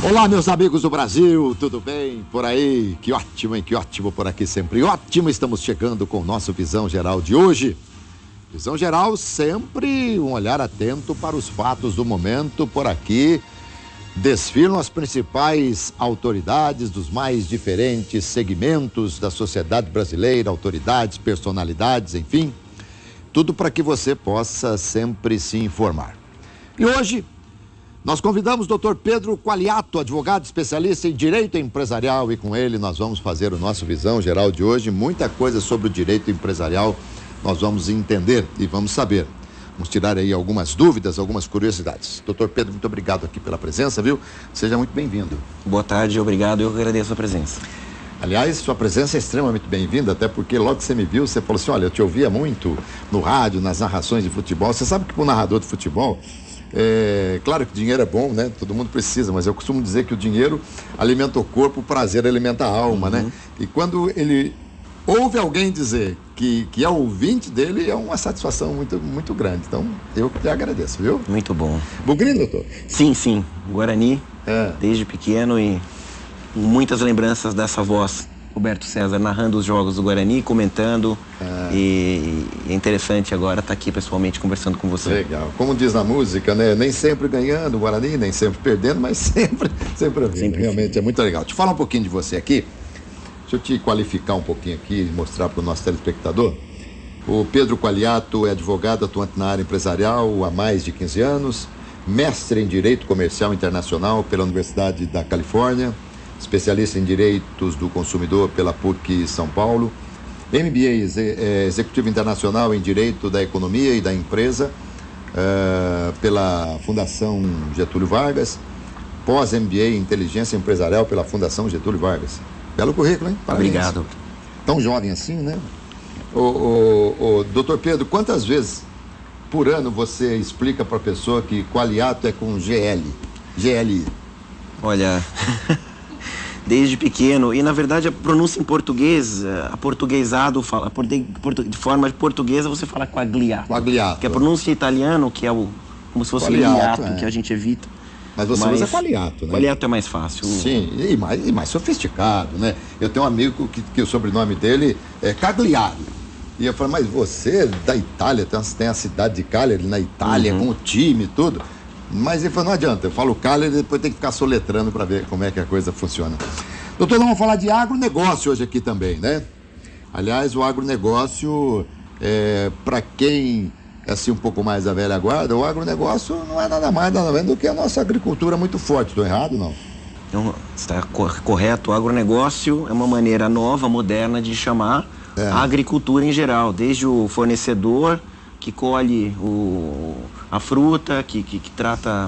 Olá, meus amigos do Brasil, tudo bem por aí? Que ótimo, hein? Que ótimo por aqui, sempre ótimo. Estamos chegando com o nosso Visão Geral de hoje. Visão Geral, sempre um olhar atento para os fatos do momento. Por aqui desfilam as principais autoridades dos mais diferentes segmentos da sociedade brasileira, autoridades, personalidades, enfim. Tudo para que você possa sempre se informar. E hoje nós convidamos o Dr. Pedro Qualiato, advogado especialista em direito empresarial, e com ele nós vamos fazer o nosso Visão Geral de hoje. Muita coisa sobre o direito empresarial nós vamos entender e vamos saber. Vamos tirar aí algumas dúvidas, algumas curiosidades. Dr. Pedro, muito obrigado aqui pela presença, viu? Seja muito bem-vindo. Boa tarde, obrigado. Eu agradeço a presença. Aliás, sua presença é extremamente bem-vinda, até porque logo que você me viu, você falou assim, olha, eu te ouvia muito no rádio, nas narrações de futebol. Você sabe que para o narrador de futebol, claro que dinheiro é bom, né? Todo mundo precisa, mas eu costumo dizer que o dinheiro alimenta o corpo, o prazer alimenta a alma, né? E quando ele ouve alguém dizer que é ouvinte dele, é uma satisfação muito, muito grande. Então, eu te agradeço, viu? Muito bom. Bugrini, doutor? Sim. Guarani, desde pequeno, e muitas lembranças dessa voz. Roberto César narrando os jogos do Guarani, comentando, e é interessante agora estar aqui pessoalmente conversando com você. Legal. Como diz na música, né? Nem sempre ganhando o Guarani, nem sempre perdendo, mas sempre vindo. Realmente é muito legal. Deixa eu falar um pouquinho de você aqui. Deixa eu te qualificar um pouquinho aqui e mostrar para o nosso telespectador. O Pedro Qualiato é advogado atuante na área empresarial há mais de 15 anos, mestre em Direito Comercial Internacional pela Universidade da Califórnia, especialista em Direitos do Consumidor pela PUC São Paulo, MBA Executivo Internacional em Direito da Economia e da Empresa pela Fundação Getúlio Vargas, pós-MBA em Inteligência Empresarial pela Fundação Getúlio Vargas. Belo currículo, hein? Parabéns. Obrigado. Tão jovem assim, né? Doutor Pedro, quantas vezes por ano você explica para a pessoa que Qualiato é com GLI? Olha, desde pequeno, e na verdade a pronúncia em português, aportuguesado, de forma portuguesa você fala Quagliato. Quagliato. Que a pronúncia italiano, que é como se fosse Qualiato, que a gente evita. Mas você usa Qualiato, né? Qualiato é mais fácil. Sim, e mais sofisticado, né? Eu tenho um amigo que o sobrenome dele é Cagliari. E eu falo, mas você é da Itália, tem a cidade de Cagliari na Itália, com o time e tudo. Mas ele falou, não adianta, eu falo Cagliari e depois tem que ficar soletrando para ver como é que a coisa funciona. Doutor, nós vamos falar de agronegócio hoje aqui também, né? Aliás, o agronegócio, para quem é assim um pouco mais da velha guarda, o agronegócio não é nada mais, nada menos do que a nossa agricultura muito forte. Estou errado, não? Não, está correto. O agronegócio é uma maneira nova, moderna de chamar a agricultura em geral, desde o fornecedor que colhe a fruta, que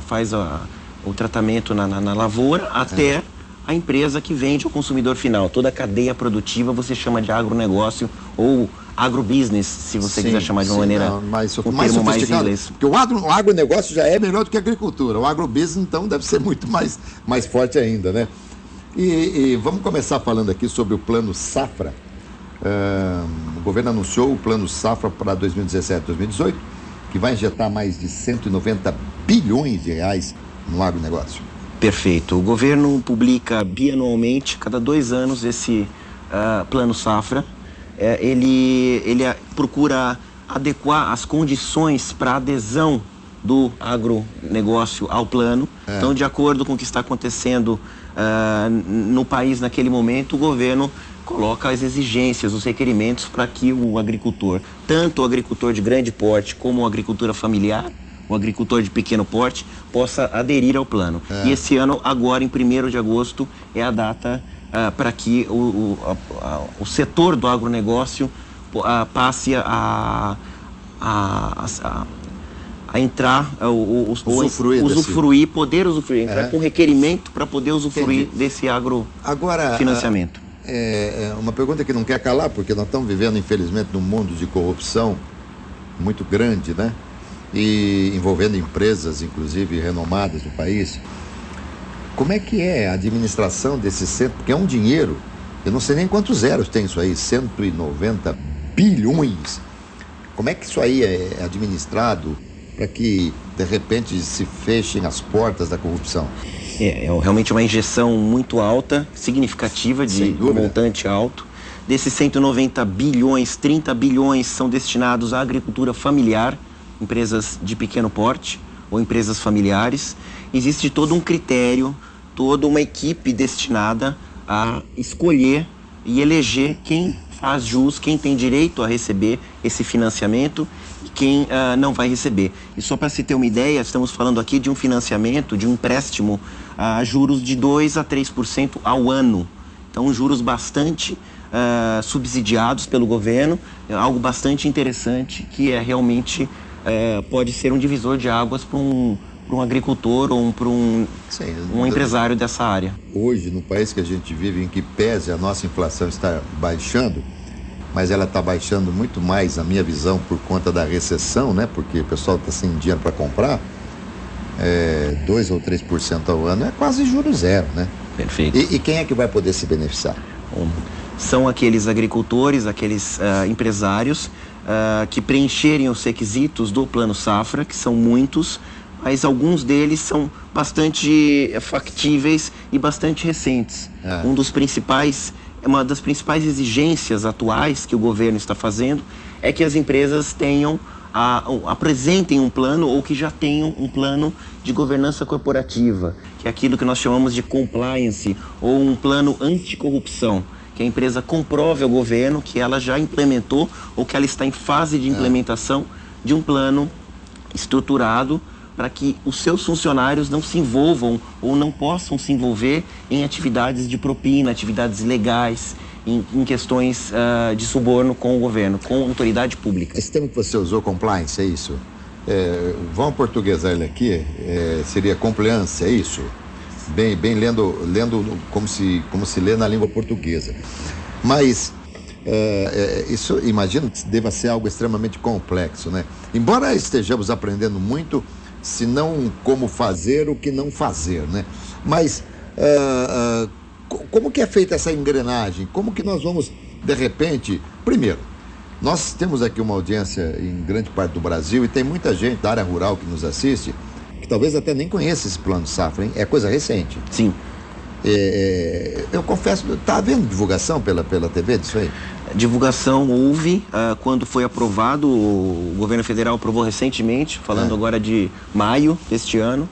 faz o tratamento na lavoura, até a empresa que vende ao consumidor final. Toda a cadeia produtiva você chama de agronegócio ou agrobusiness, se você quiser chamar de uma maneira mais sofisticada. Porque o agronegócio já é melhor do que a agricultura. O agrobusiness, então, deve ser muito mais forte ainda, né? E vamos começar falando aqui sobre o Plano Safra. O governo anunciou o Plano Safra para 2017-2018, que vai injetar mais de 190 bilhões de reais no agronegócio. Perfeito. O governo publica bianualmente, cada 2 anos, esse Plano Safra. Ele procura adequar as condições para adesão do agronegócio ao plano. Então, de acordo com o que está acontecendo no país naquele momento, o governo coloca as exigências, os requerimentos para que o agricultor, tanto o agricultor de grande porte como a agricultura familiar, o agricultor de pequeno porte, possa aderir ao plano. E esse ano, agora, em 1º de agosto, é a data para que o setor do agronegócio passe a entrar, poder usufruir, entrar com requerimento para poder usufruir desse agrofinanciamento. Uma pergunta que não quer calar, porque nós estamos vivendo, infelizmente, num mundo de corrupção muito grande, né? E envolvendo empresas, inclusive, renomadas do país. Como é que é a administração desse centro? Porque é um dinheiro, eu não sei nem quantos zeros tem isso aí, 190 bilhões. Como é que isso aí é administrado para que, de repente, se fechem as portas da corrupção? Realmente uma injeção muito alta, significativa, de um montante alto. Desses 190 bilhões, 30 bilhões são destinados à agricultura familiar, empresas de pequeno porte ou empresas familiares. Existe todo um critério, toda uma equipe destinada a escolher e eleger quem faz jus, quem tem direito a receber esse financiamento e quem não vai receber. E só para se ter uma ideia, estamos falando aqui de um financiamento, de um empréstimo a juros de 2 a 3% ao ano. Então, juros bastante subsidiados pelo governo, algo bastante interessante que realmente pode ser um divisor de águas para um agricultor ou para um empresário dessa área. Hoje, no país que a gente vive, em que pese a nossa inflação estar baixando, mas ela está baixando muito mais, na minha visão, por conta da recessão, né? Porque o pessoal está sem dinheiro para comprar, 2 ou 3% ao ano é quase juros zero, né? Perfeito. E quem é que vai poder se beneficiar? São aqueles agricultores, aqueles empresários que preencherem os requisitos do Plano Safra, que são muitos, mas alguns deles são bastante factíveis e bastante recentes. Uma das principais exigências atuais que o governo está fazendo é que as empresas apresentem um plano ou que já tenham um plano de governança corporativa, que é aquilo que nós chamamos de compliance, ou um plano anticorrupção, que a empresa comprove ao governo que ela já implementou ou que ela está em fase de implementação de um plano estruturado para que os seus funcionários não se envolvam ou não possam se envolver em atividades de propina, atividades ilegais, em questões de suborno com o governo, com a autoridade pública. Esse termo que você usou, compliance, é isso? Vamos portuguesar ele aqui, seria compliance, é isso? Bem lendo como se lê na língua portuguesa. Mas isso, imagino que deva ser algo extremamente complexo, né? Embora estejamos aprendendo muito, se não como fazer o que não fazer, né? Mas como que é feita essa engrenagem? Como que nós vamos, de repente... Primeiro, nós temos aqui uma audiência em grande parte do Brasil e tem muita gente da área rural que nos assiste que talvez até nem conheça esse Plano Safra, hein? É coisa recente. Sim. Eu confesso, está havendo divulgação pela TV disso aí? Divulgação houve quando foi aprovado, o governo federal aprovou recentemente, falando agora de maio deste ano.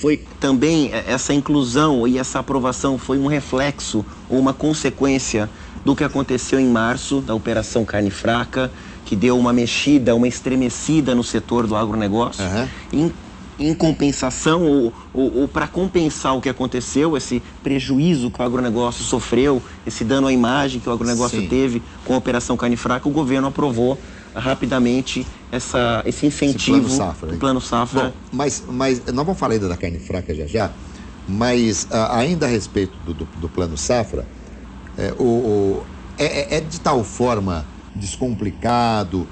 Foi também essa inclusão e essa aprovação foi um reflexo ou uma consequência do que aconteceu em março, da Operação Carne Fraca, que deu uma mexida, uma estremecida no setor do agronegócio. Em compensação ou para compensar o que aconteceu, esse prejuízo que o agronegócio sofreu, esse dano à imagem que o agronegócio teve com a Operação Carne Fraca, o governo aprovou rapidamente esse incentivo do Plano Safra. Bom, mas nós vamos falar ainda da carne fraca já, mas ainda a respeito do Plano Safra, é de tal forma descomplicado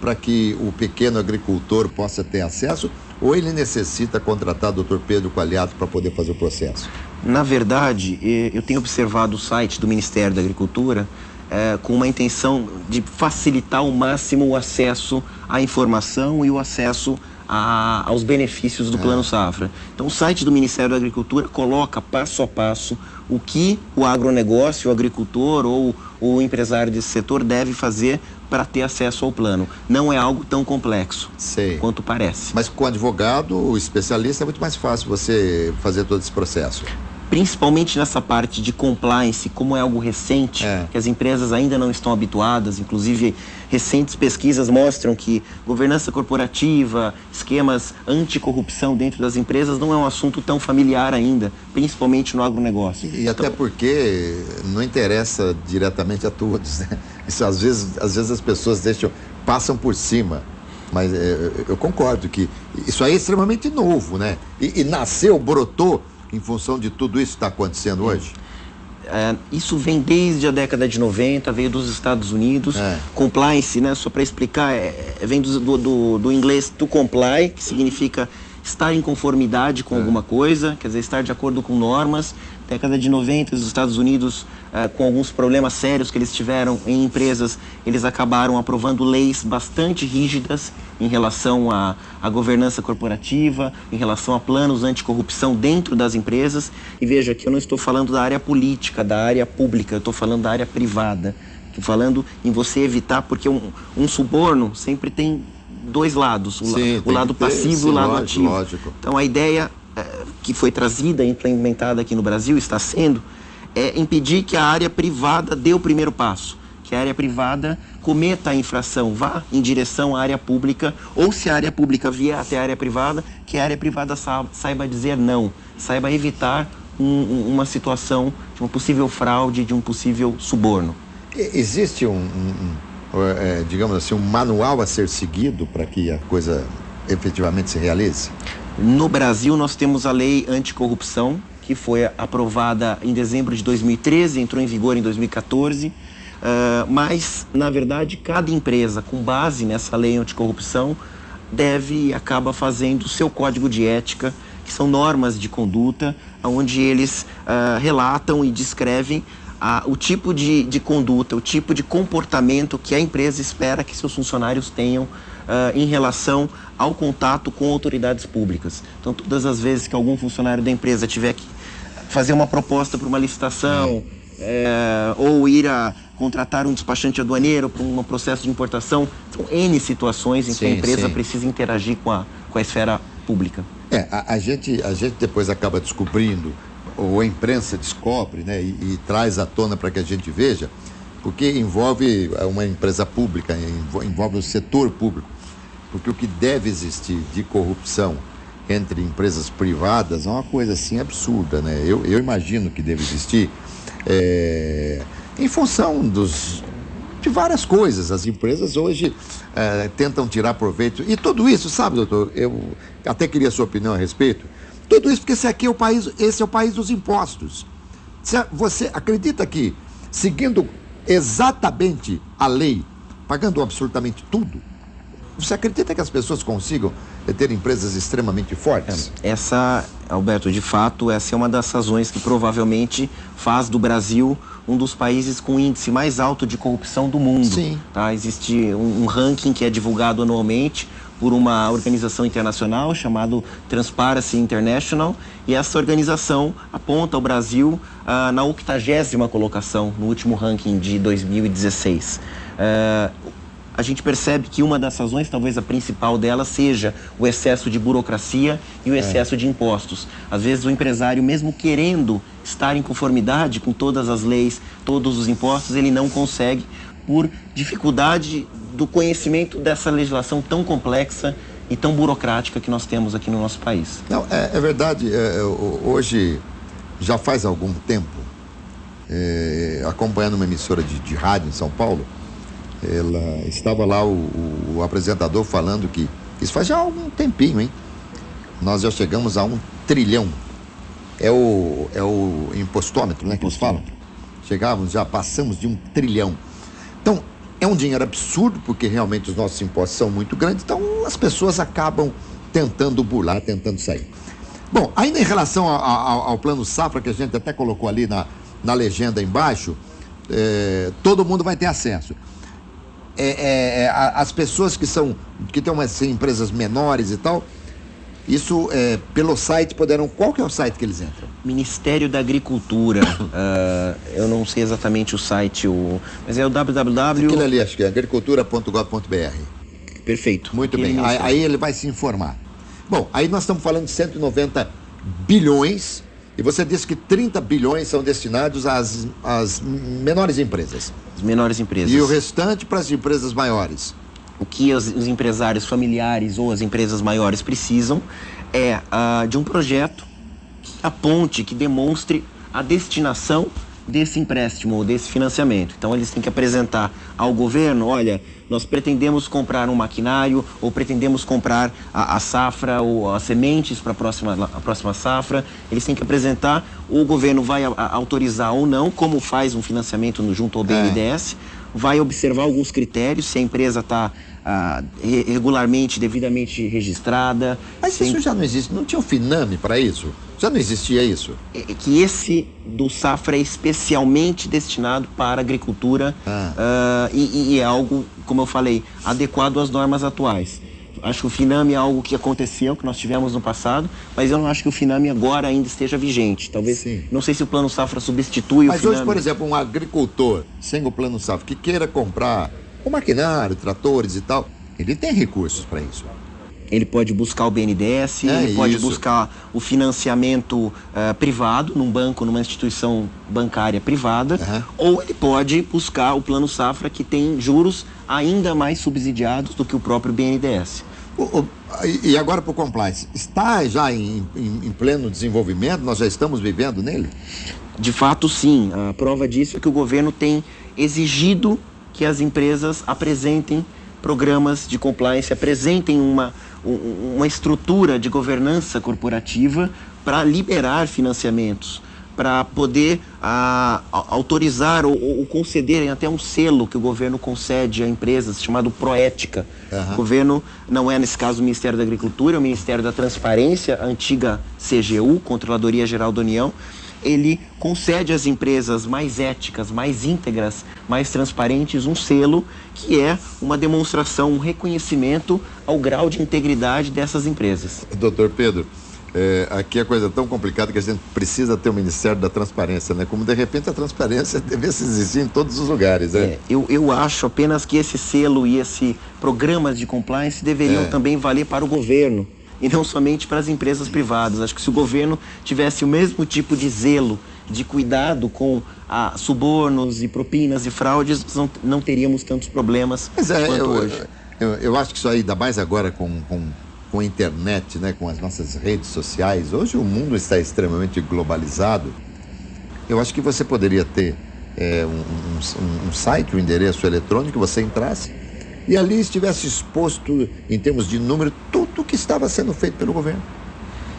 para que o pequeno agricultor possa ter acesso, ou ele necessita contratar o Dr. Pedro Qualiato para poder fazer o processo? Na verdade, eu tenho observado o site do Ministério da Agricultura com uma intenção de facilitar ao máximo o acesso à informação e o acesso aos benefícios do Plano Safra. Então, o site do Ministério da Agricultura coloca passo a passo o que o agronegócio, o agricultor ou o empresário desse setor deve fazer para ter acesso ao plano. Não é algo tão complexo quanto parece. Mas com advogado, o especialista, é muito mais fácil você fazer todo esse processo. Principalmente nessa parte de compliance, como é algo recente, que as empresas ainda não estão habituadas, inclusive recentes pesquisas mostram que governança corporativa, esquemas anticorrupção dentro das empresas não é um assunto tão familiar ainda, principalmente no agronegócio. E até porque não interessa diretamente a todos, né? Isso às vezes as pessoas passam por cima. Mas eu concordo que isso aí é extremamente novo, né? E nasceu, brotou em função de tudo isso que está acontecendo hoje? Isso vem desde a década de 90, veio dos Estados Unidos. Compliance, né, só para explicar, vem do inglês to comply, que significa estar em conformidade com alguma coisa, quer dizer, estar de acordo com normas. Década de 90, os Estados Unidos, com alguns problemas sérios que eles tiveram em empresas, eles acabaram aprovando leis bastante rígidas em relação à governança corporativa, em relação a planos anticorrupção dentro das empresas. E veja que eu não estou falando da área política, da área pública, eu estou falando da área privada. Estou falando em você evitar, porque um suborno sempre tem dois lados, o lado passivo e o lado ativo. Lógico. Então a ideia que foi trazida e implementada aqui no Brasil, está sendo, é impedir que a área privada dê o primeiro passo, que a área privada cometa a infração, vá em direção à área pública, ou se a área pública vier até a área privada, que a área privada saiba dizer não, saiba evitar uma situação de uma possível fraude, de um possível suborno. Existe digamos assim, um manual a ser seguido para que a coisa efetivamente se realize? No Brasil, nós temos a lei anticorrupção, que foi aprovada em dezembro de 2013, entrou em vigor em 2014, mas, na verdade, cada empresa, com base nessa lei anticorrupção, deve e acaba fazendo o seu código de ética, que são normas de conduta, onde eles relatam e descrevem o tipo de conduta, o tipo de comportamento que a empresa espera que seus funcionários tenham em relação ao contato com autoridades públicas. Então, todas as vezes que algum funcionário da empresa tiver que fazer uma proposta para uma licitação, ou ir a contratar um despachante aduaneiro para um processo de importação, são N situações em que a empresa precisa interagir com a esfera pública. A gente depois acaba descobrindo, ou a imprensa descobre, né, e traz à tona para que a gente veja, porque envolve uma empresa pública, envolve o setor público, porque o que deve existir de corrupção entre empresas privadas é uma coisa assim absurda, né? Eu imagino que deve existir em função de várias coisas. As empresas hoje tentam tirar proveito, e tudo isso, sabe, doutor, eu até queria a sua opinião a respeito. Tudo isso porque esse é o país dos impostos. Você acredita que, seguindo exatamente a lei, pagando absolutamente tudo, você acredita que as pessoas consigam ter empresas extremamente fortes? Alberto, de fato, essa é uma das razões que provavelmente faz do Brasil um dos países com o índice mais alto de corrupção do mundo. Sim. Tá? Existe um ranking que é divulgado anualmente por uma organização internacional chamada Transparency International, e essa organização aponta o Brasil na 80ª colocação no último ranking de 2016. A gente percebe que uma das razões, talvez a principal delas, seja o excesso de burocracia e o excesso de impostos. Às vezes o empresário, mesmo querendo estar em conformidade com todas as leis, todos os impostos, ele não consegue por dificuldade do conhecimento dessa legislação tão complexa e tão burocrática que nós temos aqui no nosso país. Não, é verdade. Hoje, já faz algum tempo, acompanhando uma emissora de rádio em São Paulo, estava lá o apresentador falando que isso faz já algum tempinho, hein? Nós já chegamos a 1 trilhão. É o impostômetro, né, que eles falam. Passamos de 1 trilhão. Então, é um dinheiro absurdo, porque realmente os nossos impostos são muito grandes, então as pessoas acabam tentando burlar, tentando sair. Bom, ainda em relação ao Plano Safra, que a gente até colocou ali na legenda embaixo, todo mundo vai ter acesso. As pessoas que têm umas empresas menores e tal, isso pelo site poderão... Qual que é o site que eles entram? Ministério da Agricultura. Eu não sei exatamente o site, mas é o www... Aquilo ali, acho que é agricultura.gov.br. Perfeito. Muito bem. Aí ele vai se informar. Bom, aí nós estamos falando de 190 bilhões, e você disse que 30 bilhões são destinados às menores empresas. As menores empresas. E o restante para as empresas maiores. O que os empresários familiares ou as empresas maiores precisam é de um projeto que aponte, que demonstre a destinação desse empréstimo ou desse financiamento. Então eles têm que apresentar ao governo: olha, nós pretendemos comprar um maquinário, ou pretendemos comprar a safra ou as sementes para a próxima safra. Eles têm que apresentar, o governo vai autorizar ou não, como faz um financiamento junto ao BNDES, vai observar alguns critérios, se a empresa está regularmente, devidamente registrada. Mas isso já não existe, não tinha o Finame para isso? Já não existia isso? Que esse do Safra é especialmente destinado para a agricultura e é algo, como eu falei, adequado às normas atuais. Acho que o Finame é algo que aconteceu, que nós tivemos no passado, mas eu não acho que o Finame agora ainda esteja vigente. Talvez, sim. Não sei se o Plano Safra substitui o Finame. Mas hoje, por exemplo, um agricultor sem o Plano Safra que queira comprar um maquinário, tratores e tal, ele tem recursos para isso. Ele pode buscar o BNDES, ele pode buscar o financiamento privado num banco, numa instituição bancária privada, ou ele pode buscar o Plano Safra, que tem juros ainda mais subsidiados do que o próprio BNDES. E agora para o compliance, está já em pleno desenvolvimento? Nós já estamos vivendo nele? De fato, sim. A prova disso é que o governo tem exigido que as empresas apresentem programas de compliance, apresentem uma estrutura de governança corporativa para liberar financiamentos, para poder autorizar ou concederem até um selo que o governo concede a empresas, chamado Proética. O governo, não é nesse caso o Ministério da Agricultura, é o Ministério da Transparência, a antiga CGU, Controladoria Geral da União. Ele concede às empresas mais éticas, mais íntegras, mais transparentes, um selo que é uma demonstração, um reconhecimento ao grau de integridade dessas empresas. Doutor Pedro, aqui é coisa tão complicada que a gente precisa ter o Ministério da Transparência, né? Como de repente a transparência devesse existir em todos os lugares, né? Eu acho apenas que esse selo e esse programas de compliance deveriam também valer para o governo e não somente para as empresas privadas. Acho que se o governo tivesse o mesmo tipo de zelo, de cuidado com subornos e propinas e fraudes, não teríamos tantos problemas quanto hoje. Eu acho que isso aí, ainda mais agora com a internet, né, com as nossas redes sociais, hoje o mundo está extremamente globalizado. Eu acho que você poderia ter um site, um endereço eletrônico que você entrasse e ali estivesse exposto, em termos de número, tudo o que estava sendo feito pelo governo.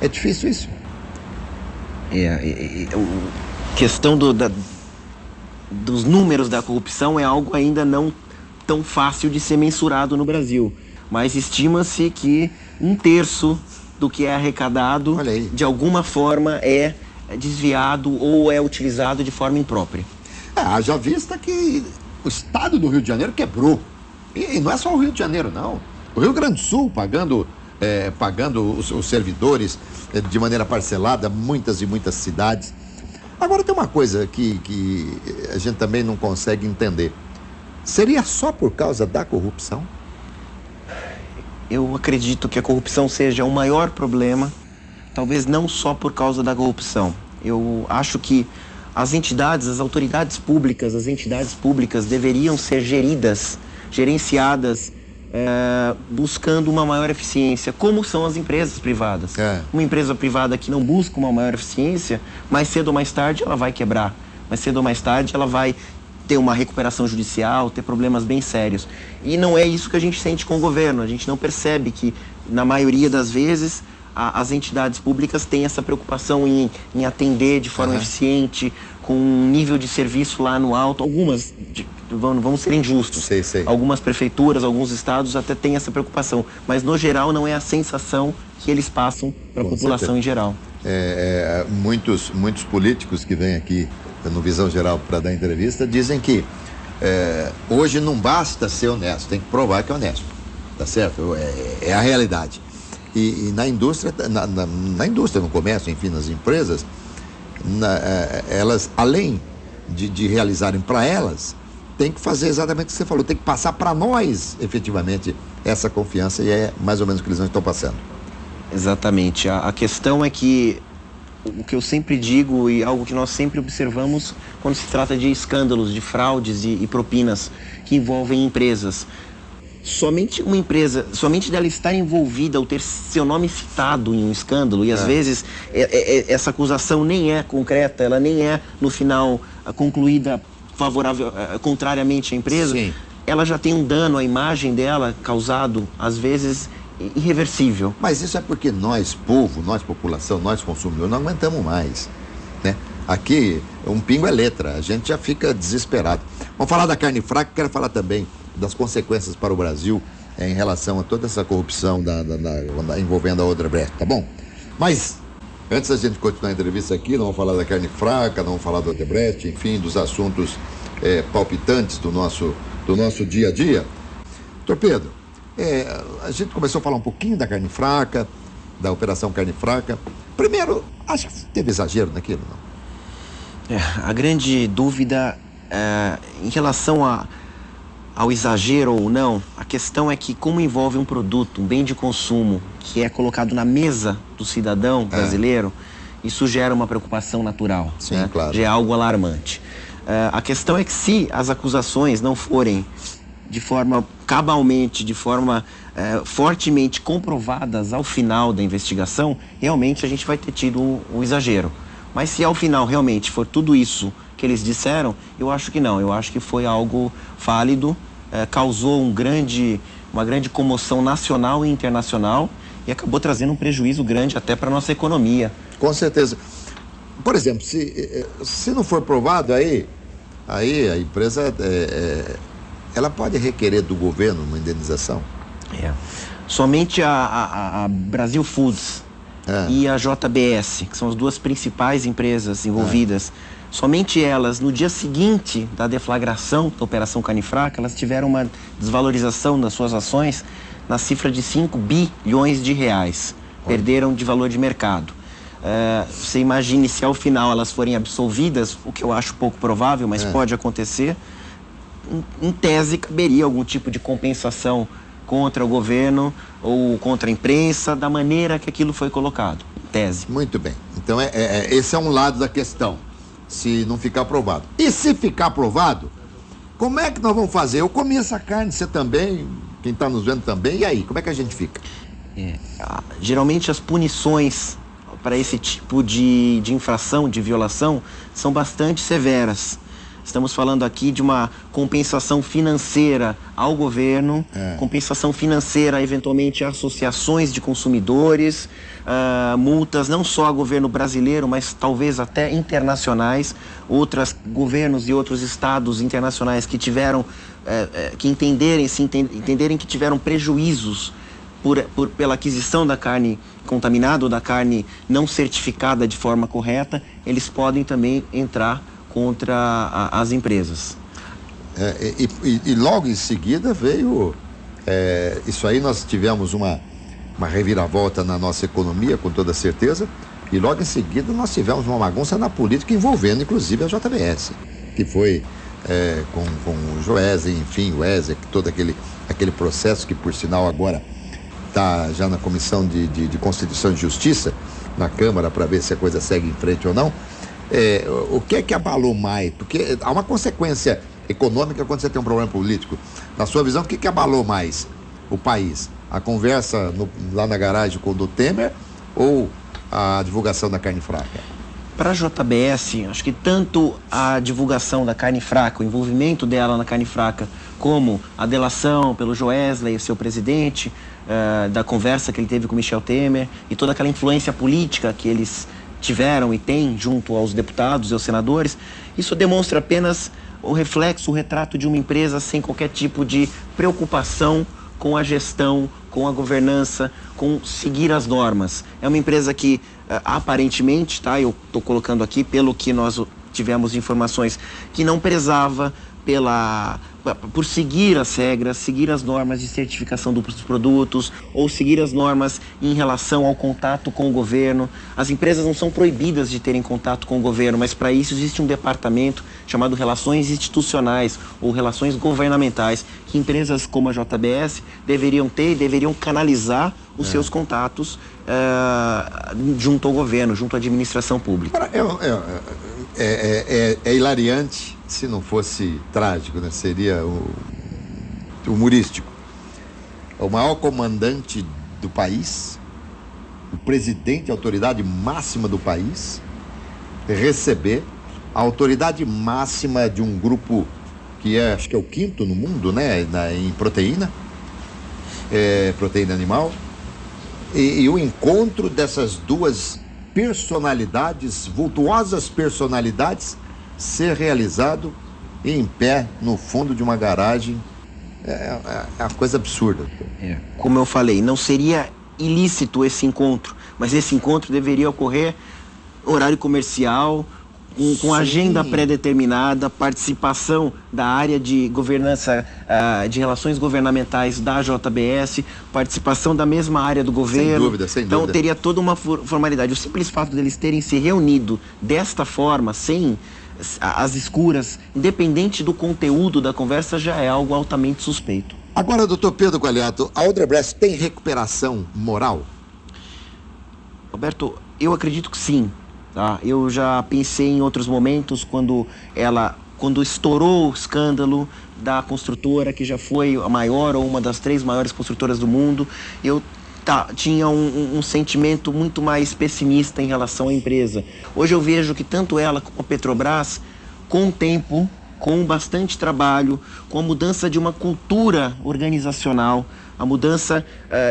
É difícil isso? A questão dos números da corrupção é algo ainda não tão fácil de ser mensurado no Brasil. Mas estima-se que 1/3 do que é arrecadado, de alguma forma, é desviado ou é utilizado de forma imprópria. Haja vista que o estado do Rio de Janeiro quebrou. E não é só o Rio de Janeiro, não. O Rio Grande do Sul pagando os servidores de maneira parcelada, muitas e muitas cidades. Agora tem uma coisa que a gente também não consegue entender. Seria só por causa da corrupção? Eu acredito que a corrupção seja o maior problema, talvez não só por causa da corrupção. Eu acho que as entidades, as autoridades públicas, as entidades públicas deveriam ser gerenciadas buscando uma maior eficiência, como são as empresas privadas. Uma empresa privada que não busca uma maior eficiência, mais cedo ou mais tarde ela vai quebrar. Mais cedo ou mais tarde ela vai ter uma recuperação judicial, ter problemas bem sérios. E não é isso que a gente sente com o governo. A gente não percebe que, na maioria das vezes, as entidades públicas têm essa preocupação em atender de forma eficiente, com um nível de serviço lá no alto. Algumas, vamos ser injustos, sei. Algumas prefeituras, alguns estados até têm essa preocupação, mas no geral não é a sensação que eles passam para a população em geral. Muitos políticos que vêm aqui no Visão Geral para dar entrevista dizem que hoje não basta ser honesto, tem que provar que é honesto, tá certo? É a realidade. E na indústria, na indústria, no comércio, enfim, nas empresas, elas, além de realizarem para elas, tem que fazer exatamente o que você falou, tem que passar para nós, efetivamente, essa confiança, e é mais ou menos o que eles não estão passando. Exatamente. A questão é que o que eu sempre digo e algo que nós sempre observamos quando se trata de escândalos, de fraudes e propinas que envolvem empresas. Somente uma empresa, somente dela estar envolvida ou ter seu nome citado em um escândalo, e às vezes essa acusação nem é concreta, ela nem é no final concluída favorável, contrariamente à empresa, ela já tem um dano à imagem dela causado, às vezes, irreversível. Mas isso é porque nós, povo, nós, população, nós, consumidores, não aguentamos mais, né? Aqui, um pingo é letra, a gente já fica desesperado. Vamos falar da carne fraca, quero falar também das consequências para o Brasil em relação a toda essa corrupção envolvendo a Odebrecht, tá bom? Mas, antes da gente continuar a entrevista aqui, não vamos falar da carne fraca, não vamos falar do Odebrecht, enfim, dos assuntos palpitantes do nosso dia a dia. Doutor Pedro, a gente começou a falar um pouquinho da carne fraca, da Operação Carne Fraca. Primeiro, acho que teve exagero naquilo, não? A grande dúvida em relação ao exagero ou não, a questão é que como envolve um produto, um bem de consumo, que é colocado na mesa do cidadão brasileiro, isso gera uma preocupação natural. Sim, né? claro. Já é algo alarmante. A questão é que se as acusações não forem de forma cabalmente, de forma fortemente comprovadas ao final da investigação, realmente a gente vai ter tido um exagero. Mas se ao final realmente for tudo isso que eles disseram, eu acho que não. Eu acho que foi algo válido, causou uma grande comoção nacional e internacional e acabou trazendo um prejuízo grande até para a nossa economia. Com certeza. Por exemplo, se não for provado, aí a empresa ela pode requerer do governo uma indenização? Somente a Brasil Foods e a JBS, que são as duas principais empresas envolvidas, somente elas, no dia seguinte da deflagração da Operação Carne Fraca, elas tiveram uma desvalorização das suas ações na cifra de 5 bilhões de reais. Perderam de valor de mercado. Você imagine se ao final elas forem absolvidas, o que eu acho pouco provável, mas pode acontecer. Em tese, caberia algum tipo de compensação contra o governo ou contra a imprensa, da maneira que aquilo foi colocado. Em tese. Muito bem. Então, esse é um lado da questão, se não ficar aprovado. E se ficar aprovado, como é que nós vamos fazer? Eu comi essa carne, você também, quem está nos vendo também, e aí, como é que a gente fica? Geralmente as punições para esse tipo de infração, de violação, são bastante severas. Estamos falando aqui de uma compensação financeira ao governo, compensação financeira eventualmente a associações de consumidores, multas não só ao governo brasileiro, mas talvez até internacionais, outros governos e outros estados internacionais que tiveram, que entenderem que tiveram prejuízos pela aquisição da carne contaminada ou da carne não certificada de forma correta, eles podem também entrar contra as empresas. E logo em seguida veio isso aí. Nós tivemos uma reviravolta na nossa economia, com toda certeza, e logo em seguida nós tivemos uma bagunça na política envolvendo inclusive a JBS, que foi com o Joesley, enfim, o Wesley, todo aquele processo que por sinal agora está já na Comissão de Constituição e Justiça na Câmara, para ver se a coisa segue em frente ou não. O que é que abalou mais? Porque há uma consequência econômica quando você tem um problema político. Na sua visão, o que abalou mais o país? A conversa lá na garagem com o do Temer ou a divulgação da carne fraca? Para a JBS, acho que tanto a divulgação da carne fraca, o envolvimento dela na carne fraca, como a delação pelo Joesley, seu presidente, da conversa que ele teve com Michel Temer e toda aquela influência política que eles tiveram e têm junto aos deputados e aos senadores, isso demonstra apenas o reflexo, o retrato de uma empresa sem qualquer tipo de preocupação com a gestão, com a governança, com seguir as normas. É uma empresa que aparentemente, eu estou colocando aqui pelo que nós tivemos informações, que não prezava por seguir as regras, seguir as normas de certificação dos produtos ou seguir as normas em relação ao contato com o governo. As empresas não são proibidas de terem contato com o governo, mas para isso existe um departamento chamado Relações Institucionais ou Relações Governamentais, que empresas como a JBS deveriam ter e deveriam canalizar os seus contatos junto ao governo, junto à administração pública. É hilariante, se não fosse trágico, né? Seria humorístico. O maior comandante do país, o presidente, a autoridade máxima do país, receber a autoridade máxima de um grupo que acho que é o 5º no mundo, né? Em proteína, proteína animal, e o encontro dessas duas personalidades, vultuosas personalidades, ser realizado em pé no fundo de uma garagem É uma coisa absurda. Como eu falei, não seria ilícito esse encontro, mas esse encontro deveria ocorrer horário comercial, com agenda pré-determinada, participação da área de governança, de relações governamentais da JBS, participação da mesma área do governo. Sem dúvida, sem dúvida. Então teria toda uma formalidade. O simples fato deles terem se reunido desta forma, sem as escuras, independente do conteúdo da conversa, já é algo altamente suspeito. Agora, doutor Pedro Qualiato, a Odebrecht tem recuperação moral? Roberto, eu acredito que sim. Tá? Eu já pensei em outros momentos quando estourou o escândalo da construtora, que já foi a maior ou uma das 3 maiores construtoras do mundo, eu tinha um sentimento muito mais pessimista em relação à empresa. Hoje eu vejo que tanto ela como a Petrobras, com o tempo, com bastante trabalho, com a mudança de uma cultura organizacional, a mudança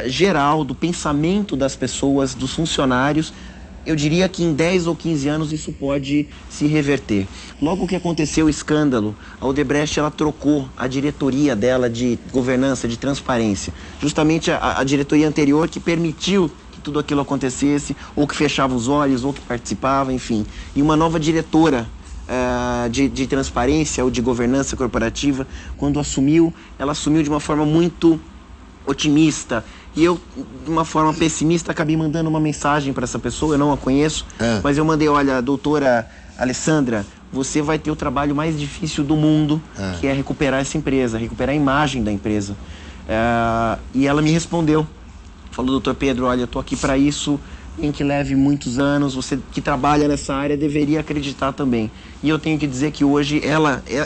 geral do pensamento das pessoas, dos funcionários, eu diria que em 10 ou 15 anos isso pode se reverter. Logo que aconteceu o escândalo, a Odebrecht ela trocou a diretoria dela de governança, de transparência. Justamente a diretoria anterior que permitiu que tudo aquilo acontecesse, ou que fechava os olhos, ou que participava, enfim. E uma nova diretora de transparência ou de governança corporativa, quando assumiu, ela assumiu de uma forma muito otimista. E eu, de uma forma pessimista, acabei mandando uma mensagem para essa pessoa, eu não a conheço, mas eu mandei, olha, doutora Alessandra, você vai ter o trabalho mais difícil do mundo, que é recuperar essa empresa, recuperar a imagem da empresa. E ela me respondeu, falou, doutor Pedro, olha, eu estou aqui para isso, em que leve muitos anos, você que trabalha nessa área deveria acreditar também. E eu tenho que dizer que hoje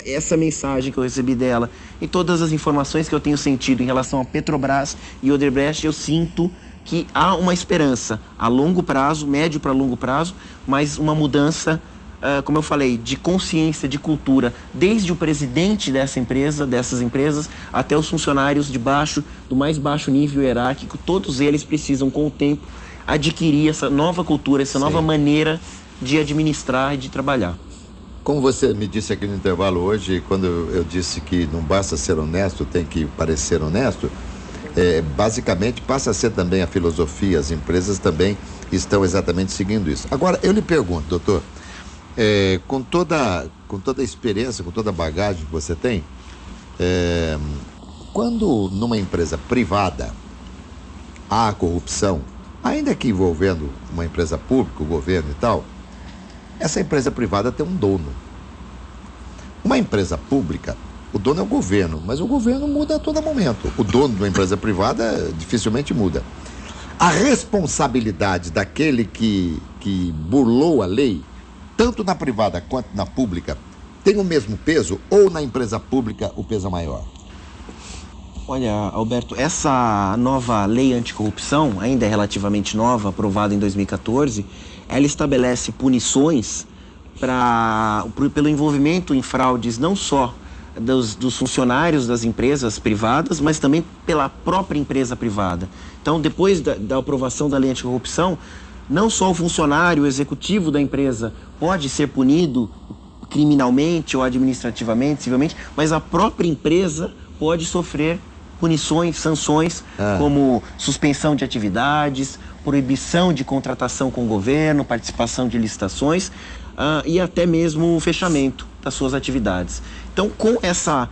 essa mensagem que eu recebi dela e todas as informações que eu tenho sentido em relação a Petrobras e Odebrecht, eu sinto que há uma esperança a longo prazo, médio para longo prazo, mas uma mudança, como eu falei, de consciência, de cultura, desde o presidente dessas empresas, até os funcionários de baixo, do mais baixo nível hierárquico, todos eles precisam, com o tempo, adquirir essa nova cultura, essa nova maneira de administrar e de trabalhar. Como você me disse aqui no intervalo hoje, quando eu disse que não basta ser honesto, tem que parecer honesto, basicamente passa a ser também a filosofia, as empresas também estão exatamente seguindo isso. Agora, eu lhe pergunto, doutor, com toda a experiência, com toda a bagagem que você tem, quando numa empresa privada há corrupção, ainda que envolvendo uma empresa pública, o governo e tal, essa empresa privada tem um dono. Uma empresa pública, o dono é o governo, mas o governo muda a todo momento. O dono de uma empresa privada dificilmente muda. A responsabilidade daquele que burlou a lei, tanto na privada quanto na pública, tem o mesmo peso ou na empresa pública o peso é maior? Olha, Alberto, essa nova lei anticorrupção, ainda é relativamente nova, aprovada em 2014, ela estabelece punições pelo envolvimento em fraudes não só dos funcionários das empresas privadas, mas também pela própria empresa privada. Então, depois da aprovação da lei anticorrupção, não só o funcionário, o executivo da empresa pode ser punido criminalmente ou administrativamente, civilmente, mas a própria empresa pode sofrer punições, sanções, como suspensão de atividades, proibição de contratação com o governo, participação de licitações e até mesmo o fechamento das suas atividades. Então, com essa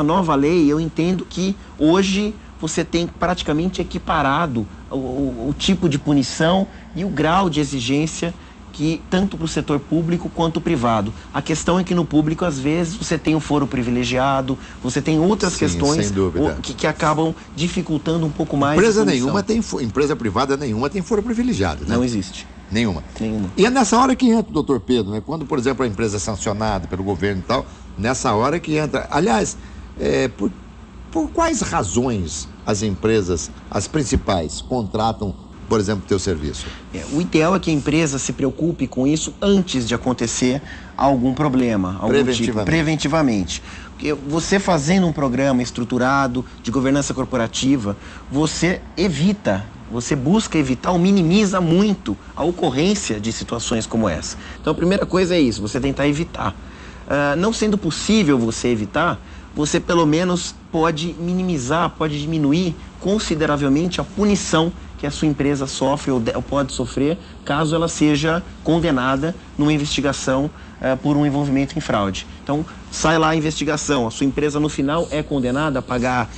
nova lei, eu entendo que hoje você tem praticamente equiparado o tipo de punição e o grau de exigência que tanto para o setor público quanto privado. A questão é que no público, às vezes, você tem um foro privilegiado, você tem outras questões que acabam dificultando um pouco mais empresa privada nenhuma tem foro privilegiado, né? Não existe. Nenhuma. E é nessa hora que entra o doutor Pedro, né? Quando, por exemplo, a empresa é sancionada pelo governo e tal, nessa hora que entra. Aliás, por quais razões as empresas, as principais, contratam, por exemplo, teu serviço? O ideal é que a empresa se preocupe com isso antes de acontecer algum problema, preventivamente. Porque você fazendo um programa estruturado de governança corporativa, você busca evitar ou minimiza muito a ocorrência de situações como essa. Então, a primeira coisa é isso, você tentar evitar. Não sendo possível você evitar, você pelo menos pode minimizar, pode diminuir consideravelmente a punição que a sua empresa sofre ou pode sofrer caso ela seja condenada numa investigação por um envolvimento em fraude. Então, sai lá a investigação, a sua empresa no final é condenada a pagar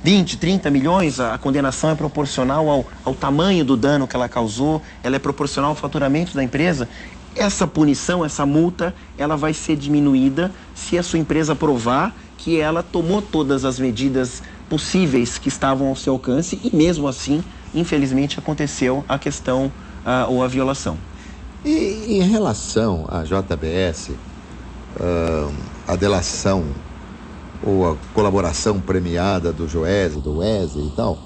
20, 30 milhões, a condenação é proporcional ao tamanho do dano que ela causou, ela é proporcional ao faturamento da empresa. Essa punição, essa multa, ela vai ser diminuída se a sua empresa provar que ela tomou todas as medidas possíveis que estavam ao seu alcance e mesmo assim, infelizmente, aconteceu a questão ou a violação. E em relação à JBS, a delação ou a colaboração premiada do Joesley, do Wesley e tal,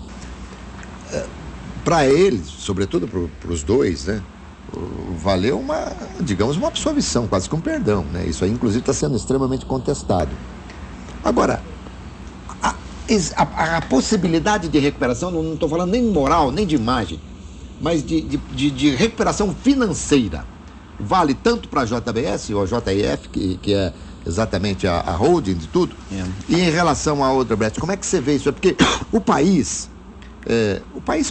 para eles, sobretudo para os dois, né, valeu uma, digamos, uma absolvição, quase que um perdão, né? Isso aí, inclusive, está sendo extremamente contestado. Agora, a possibilidade de recuperação, não estou falando nem moral, nem de imagem, mas de recuperação financeira, vale tanto para a JBS ou a JF, que é exatamente a holding de tudo, e em relação à Odebrecht, como é que você vê isso? É porque o país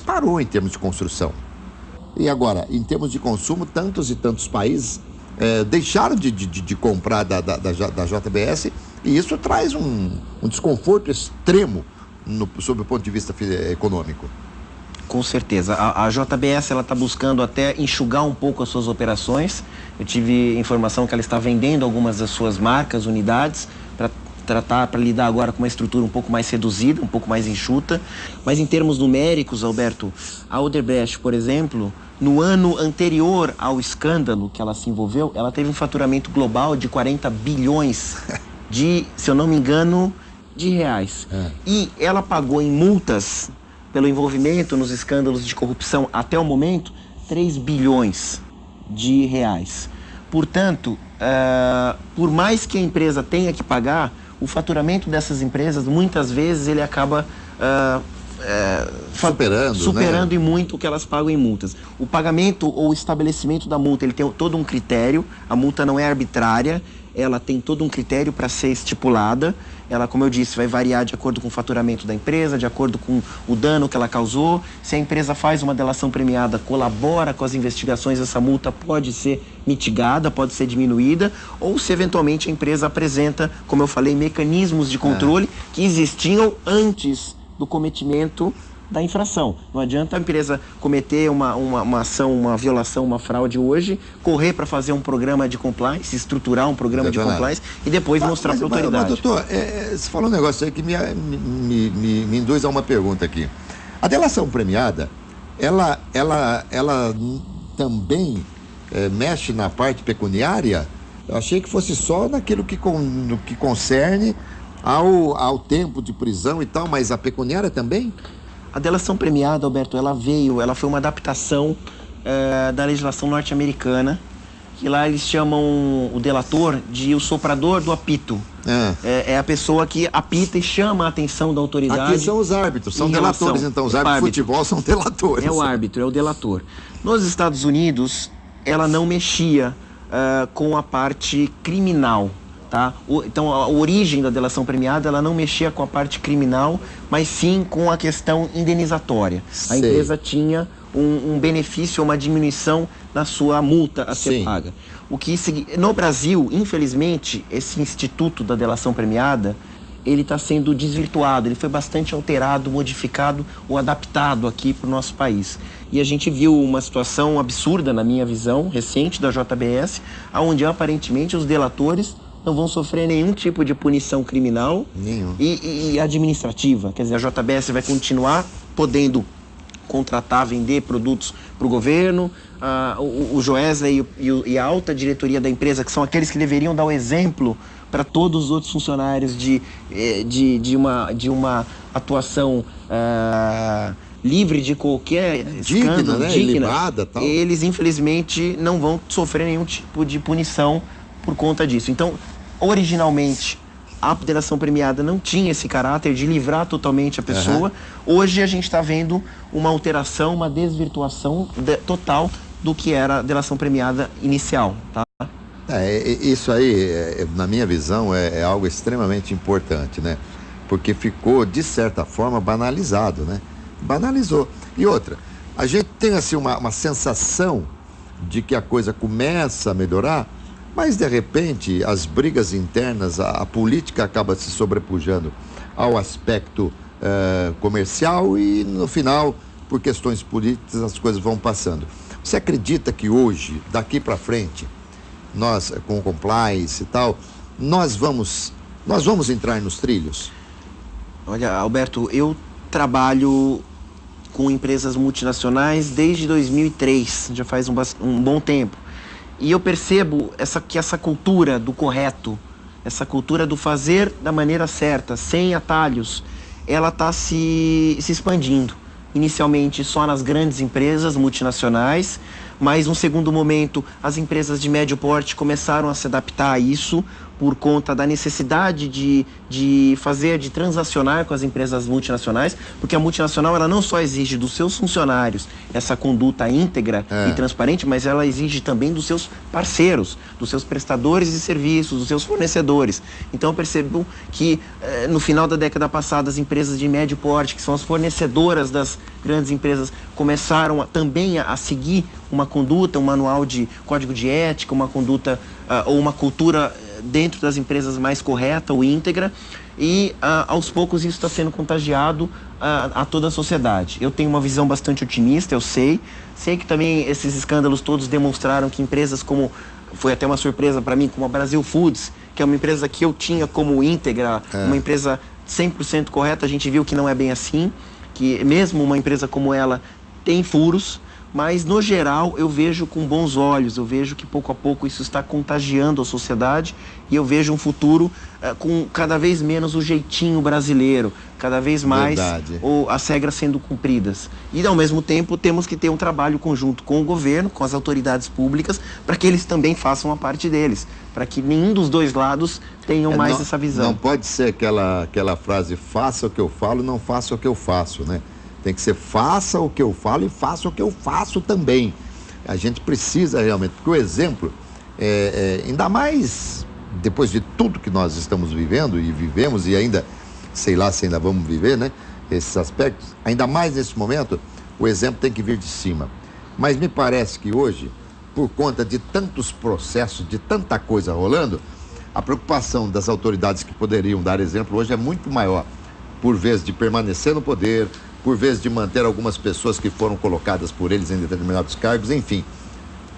parou em termos de construção. E agora, em termos de consumo, tantos e tantos países deixaram de comprar da JBS, e isso traz um desconforto extremo sob o ponto de vista econômico. Com certeza. A JBS está buscando até enxugar um pouco as suas operações. Eu tive informação que ela está vendendo algumas das suas marcas, unidades, para lidar agora com uma estrutura um pouco mais reduzida, um pouco mais enxuta. Mas em termos numéricos, Alberto, a Odebrecht, por exemplo, no ano anterior ao escândalo que ela se envolveu, ela teve um faturamento global de 40 bilhões se eu não me engano, de reais. E ela pagou em multas pelo envolvimento nos escândalos de corrupção até o momento, 3 bilhões de reais. Portanto, por mais que a empresa tenha que pagar, o faturamento dessas empresas, muitas vezes, ele acaba superando né? E muito o que elas pagam em multas. O pagamento ou o estabelecimento da multa, ele tem todo um critério, a multa não é arbitrária, ela tem todo um critério para ser estipulada. Ela, como eu disse, vai variar de acordo com o faturamento da empresa, de acordo com o dano que ela causou. Se a empresa faz uma delação premiada, colabora com as investigações, essa multa pode ser mitigada, pode ser diminuída, ou se eventualmente a empresa apresenta, como eu falei, mecanismos de controle que existiam antes do cometimento da infração. Não adianta a empresa cometer uma ação, uma violação, uma fraude hoje, correr para fazer um programa de compliance, estruturar um programa de compliance e depois mostrar para a autoridade. Mas, doutor, você falou um negócio aí que me induz a uma pergunta aqui. A delação premiada, ela também mexe na parte pecuniária? Eu achei que fosse só naquilo que concerne ao tempo de prisão e tal, mas a pecuniária também? A delação premiada, Alberto, ela foi uma adaptação da legislação norte-americana, que lá eles chamam o delator de o soprador do apito. É a pessoa que apita e chama a atenção da autoridade. Aqui são os árbitros, são delatores, então. Os árbitros de futebol são delatores. É o árbitro, é o delator. Nos Estados Unidos, ela não mexia com a parte criminal. Tá? Então, a origem da delação premiada, ela não mexia com a parte criminal, mas sim com a questão indenizatória. A empresa tinha um benefício, uma diminuição na sua multa a ser paga. No Brasil, infelizmente, esse instituto da delação premiada, ele está sendo desvirtuado, ele foi bastante alterado, modificado ou adaptado aqui para o nosso país. E a gente viu uma situação absurda, na minha visão, recente da JBS, onde aparentemente os delatores não vão sofrer nenhum tipo de punição criminal e administrativa. Quer dizer, a JBS vai continuar podendo contratar, vender produtos para o governo. O Joesley e a alta diretoria da empresa, que são aqueles que deveriam dar o exemplo para todos os outros funcionários de uma atuação livre de qualquer escândalo, digna, tal. Eles, infelizmente, não vão sofrer nenhum tipo de punição por conta disso. Então, originalmente, a delação premiada não tinha esse caráter de livrar totalmente a pessoa. Hoje a gente está vendo uma alteração, uma desvirtuação total do que era a delação premiada inicial, tá? Isso aí, na minha visão, é algo extremamente importante, né? Porque ficou, de certa forma, banalizado, né? Banalizou. E outra, a gente tem assim uma sensação de que a coisa começa a melhorar, mas de repente as brigas internas, a política acaba se sobrepujando ao aspecto comercial e no final, por questões políticas, as coisas vão passando. Você acredita que hoje, daqui para frente, nós com o compliance e tal, nós vamos entrar nos trilhos? Olha, Alberto, eu trabalho com empresas multinacionais desde 2003, já faz um bom tempo. E eu percebo que essa cultura do correto, essa cultura do fazer da maneira certa, sem atalhos, ela está se expandindo. Inicialmente só nas grandes empresas multinacionais, mas num segundo momento as empresas de médio porte começaram a se adaptar a isso por conta da necessidade de transacionar com as empresas multinacionais, porque a multinacional ela não só exige dos seus funcionários essa conduta íntegra e transparente, mas ela exige também dos seus parceiros, dos seus prestadores de serviços, dos seus fornecedores. Então eu percebo que no final da década passada as empresas de médio porte, que são as fornecedoras das grandes empresas, começaram também a seguir uma conduta, um manual de código de ética, uma conduta ou uma cultura dentro das empresas mais correta ou íntegra, e aos poucos isso está sendo contagiado a toda a sociedade. Eu tenho uma visão bastante otimista, eu sei que também esses escândalos todos demonstraram que empresas como, foi até uma surpresa para mim, como a Brasil Foods, que é uma empresa que eu tinha como íntegra, uma empresa 100% correta, a gente viu que não é bem assim, que mesmo uma empresa como ela tem furos, mas no geral eu vejo com bons olhos, eu vejo que pouco a pouco isso está contagiando a sociedade e eu vejo um futuro com cada vez menos o jeitinho brasileiro, cada vez mais as regras sendo cumpridas. E ao mesmo tempo temos que ter um trabalho conjunto com o governo, com as autoridades públicas, para que eles também façam a parte deles, para que nenhum dos dois lados tenham mais essa visão. Não pode ser aquela frase, faça o que eu falo, não faça o que eu faço, né? Tem que ser, faça o que eu falo e faça o que eu faço também. A gente precisa realmente, porque o exemplo, ainda mais depois de tudo que nós estamos vivendo e vivemos e ainda, sei lá se ainda vamos viver, né? Esses aspectos, ainda mais nesse momento, o exemplo tem que vir de cima. Mas me parece que hoje, por conta de tantos processos, de tanta coisa rolando, a preocupação das autoridades que poderiam dar exemplo hoje é muito maior, por vez de permanecer no poder, por vez de manter algumas pessoas que foram colocadas por eles em determinados cargos, enfim,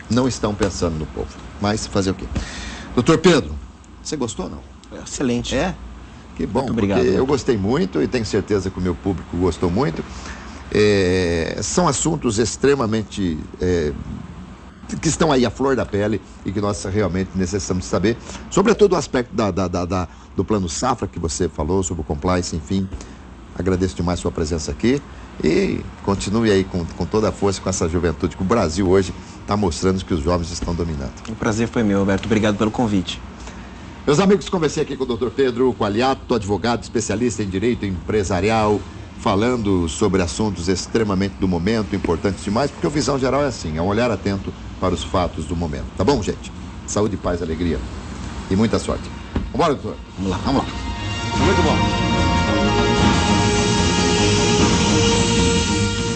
não estão pensando no povo. Mas fazer o quê? Doutor Pedro, você gostou ou não? Excelente. Que bom, muito obrigado. Eu gostei muito e tenho certeza que o meu público gostou muito. São assuntos extremamente que estão aí à flor da pele e que nós realmente necessitamos saber, sobretudo o aspecto do Plano Safra que você falou, sobre o compliance, enfim. Agradeço demais a sua presença aqui e continue aí com toda a força com essa juventude que o Brasil hoje está mostrando que os jovens estão dominando. O prazer foi meu, Alberto. Obrigado pelo convite. Meus amigos, conversei aqui com o Dr. Pedro Qualiato, advogado especialista em direito empresarial, falando sobre assuntos extremamente do momento, importantes demais, porque a visão geral é assim, é um olhar atento para os fatos do momento. Tá bom, gente? Saúde, paz, alegria e muita sorte. Vambora, doutor? Vamos lá. Vamos lá. Muito bom.